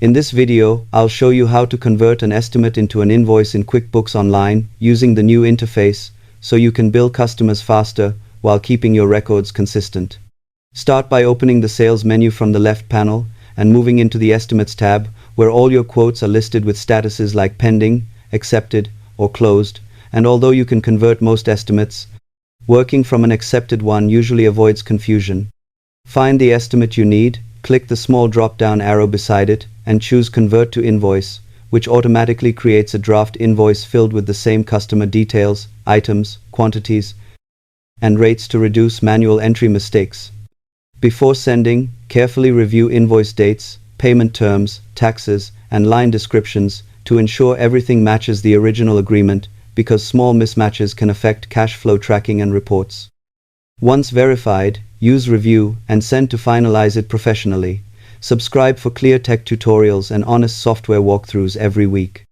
In this video, I'll show you how to convert an estimate into an invoice in QuickBooks Online using the new interface so you can bill customers faster while keeping your records consistent. Start by opening the Sales menu from the left panel and moving into the Estimates tab, where all your quotes are listed with statuses like pending, accepted, or closed. And although you can convert most estimates, working from an accepted one usually avoids confusion. Find the estimate you need, click the small drop-down arrow beside it, and choose Convert to Invoice, which automatically creates a draft invoice filled with the same customer details, items, quantities, and rates to reduce manual entry mistakes. Before sending, carefully review invoice dates, payment terms, taxes, and line descriptions to ensure everything matches the original agreement, because small mismatches can affect cash flow tracking and reports. Once verified, use Review and Send to finalize it professionally. Subscribe for clear tech tutorials and honest software walkthroughs every week.